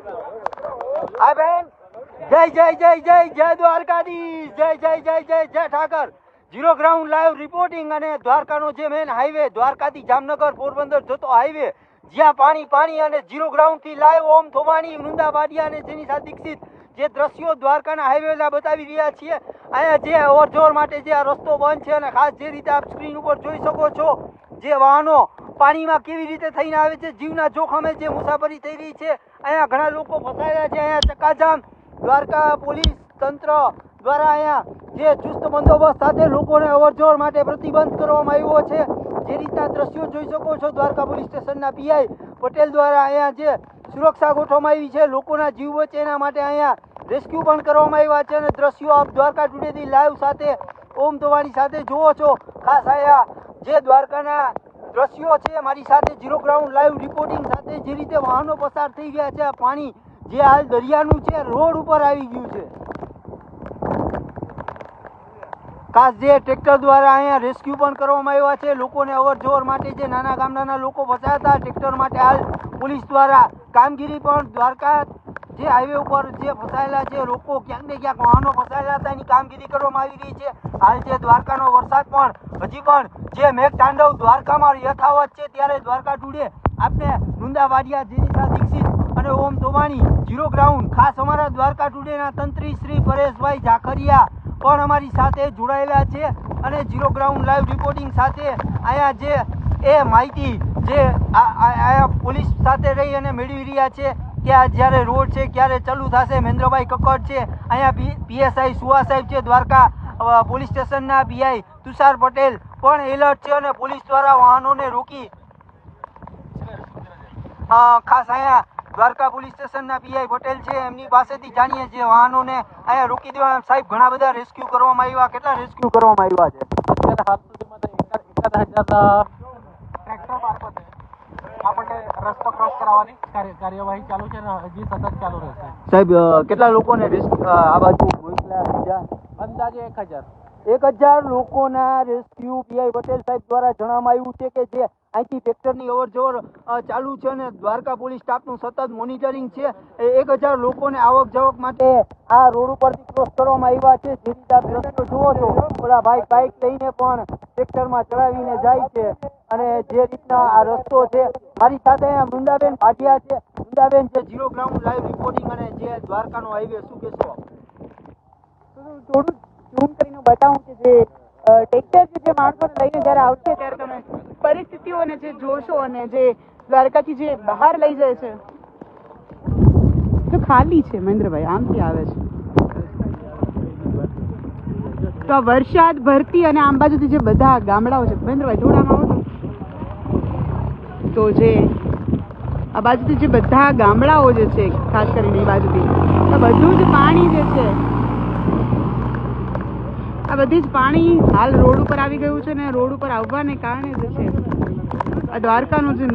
હા બેન, જય જય જય જય જય દ્વારકાધીશ, જય જય જય જય જય Thakar. Zero ground live reporting અને દ્વારકાનો જે મેન હાઈવે દ્વારકાથી જામનગર પોરબંદર જતો હાઈવે, જ્યાં પાણી પાણી અને ઝીરો ગ્રાઉન્ડ થી લાઈવ ઓમ થોબાણી વૃંદા વાડિયા અને જેની સાથે દીક્ષિત જે દ્રશ્યો દ્વારકાના હાઈવેના બતાવી રહ્યા છીએ। અહીંયા જે અવરજવર માટે જે આ રસ્તો બંધ છે અને ખાસ જે રીતે આપ સ્ક્રીન ઉપર જોઈ શકો છો, જે વાહનો પાણીમાં કેવી રીતે થઈને આવે છે, જીવના જોખમે જે મુસાફરી થઈ રહી છે। અહીંયા ઘણા લોકો ફસાયેલા છે। અહીંયા ચક્કાજામ દ્વારકા પોલીસ તંત્ર દ્વારા અહીંયા જે ચુસ્ત બંદોબસ્ત સાથે લોકોને અવરજવર માટે પ્રતિબંધ કરવામાં આવ્યો છે। જે રીતના દ્રશ્યો જોઈ શકો છો, દ્વારકા પોલીસ સ્ટેશનના પીઆઈ પટેલ દ્વારા અહીંયા જે સુરક્ષા ગોઠવવામાં આવી છે, લોકોના જીવ બચે એના માટે અહીંયા રેસ્ક્યુ પણ કરવામાં આવ્યા છે। અને દ્રશ્યો આપ દ્વારકા ટુડેથી લાઈવ સાથે ઓમ તોવાણી સાથે જુઓ છો। ખાસ અહીંયા જે દ્વારકાના દ્રશ્યો છે મારી સાથે ઝીરો ગ્રાઉન્ડ લાઈવ રિપોર્ટિંગ સાથે જે રીતે વાહનો પસાર થઈ ગયા છે, આ પાણી જે હાલ દરિયાનું છે રોડ ઉપર આવી ગયું છે। ખાસ જે ટ્રેક્ટર દ્વારા અહીંયા રેસ્ક્યુ પણ કરવામાં આવ્યા છે, લોકોને અવર જવર માટે જે નાના ગામડાના લોકો ફસાયા હતા ટ્રેક્ટર માટે હાલ પોલીસ દ્વારા કામગીરી પણ દ્વારકા જે હાઈવે ઉપર જે ફસાયેલા છે લોકો ક્યાંક ને ક્યાંક વાહનો ફસાયેલા હતા એની કામગીરી કરવામાં આવી રહી છે। હાલ જે દ્વારકાનો વરસાદ પણ હજી પણ જે મેઘતાંડવ દ્વારકામાં યથાવત છે, ત્યારે દ્વારકા ટુડે આપને વૃંદા વાડિયા, જેનિતા દીક્ષિત અને ઓમ તોવાણી ઝીરો ગ્રાઉન્ડ ખાસ અમારા દ્વારકા ટુડેના તંત્રી શ્રી પરેશભાઈ ઝાખરિયા પણ અમારી સાથે જોડાયેલા છે અને ઝીરો ગ્રાઉન્ડ લાઈવ રિપોર્ટિંગ સાથે અહીંયા જે એ માહિતી જે અહીંયા પોલીસ સાથે રહી અને મેળવી રહ્યા છે કે આ જ્યારે રોડ છે ક્યારે ચાલુ થશે। મહેન્દ્રભાઈ કક્કડ છે, અહીંયા પીએસઆઈ સુવા સાહેબ છે, દ્વારકા પોલીસ સ્ટેશનના પીઆઈ તુષાર પટેલ પણ એલર્ટ છે અને પોલીસ દ્વારા વાહનોને રોકી ખાસ અહીંયા દ્વારકા પોલીસ સ્ટેશનના પીઆઈ પટેલ છે એમની પાસેથી જાણીએ છીએ વાહનોને અહીંયા રોકી દેવા। સાહેબ, ઘણા બધા રેસ્ક્યુ કરવામાં આવ્યા, કેટલા રેસ્ક્યુ કરવામાં આવ્યા છે? અત્યારે હાલ સુધીમાં 51,000 ટ્રેક્ટર મારફતે આપણે રસ્તો ક્રોસ કરાવવાની કાર્યવાહી ચાલુ છે અને હજી સતત ચાલુ રહેશે। સાહેબ, કેટલા લોકોને આ બાજુ મોકલ્યા? અંદાજે 1,000 લોકોના રેસ્ક્યુ પીઆઈ પટેલ સાહેબ દ્વારા જણાવવામાં આવ્યું છે કે જે અહીંથી ટ્રેક્ટરની અવર જવર ચાલુ છે અને દ્વારકા પોલીસ સ્ટાફનું સતત મોનિટરિંગ છે। 1,000 લોકોને આવક જાવક માટે આ રોડ ઉપરથી ક્રોસ કરવામાં આવ્યા છે। જે રીતે આપ રસ્તો જુઓ છો, બધા ભાઈ બાઇક લઈને પણ ટ્રેક્ટરમાં ચડાવીને જાય છે અને જે રીતના આ રસ્તો છે મારી સાથે અહીંયા વૃંદાબેન ભાટિયા છે। વૃંદાબેન, જે ઝીરો ગ્રાઉન્ડ લાઈવ રિપોર્ટિંગ અને જે દ્વારકાનો હાઈવે, શું કહેશો? થોડું ઝૂમ કરીને બતાવું કે જે ટ્રેક્ટર જે માણસોને લઈને જ્યારે આવશે ત્યારે તમે પરિસ્થિતિઓને જે જોશો અને જે દ્વારકાથી જે બહાર લઈ જાય છે તો ખાલી છે મહેન્દ્રભાઈ, આમથી આવે છે તો વરસાદ ભરતી અને આમ બાજુથી જે બધા ગામડાઓ છે મહેન્દ્રભાઈ થોડામાં આવો તો જે આ બાજુથી જે બધા ગામડાઓ જે છે ખાસ કરીને એ બાજુથી તો બધું જ પાણી જે છે આ બધી જ પાણી હાલ રોડ ઉપર આવી ગયું છે ને રોડ ઉપર આવવાને કારણે જે છે આ દ્વારકાનું જે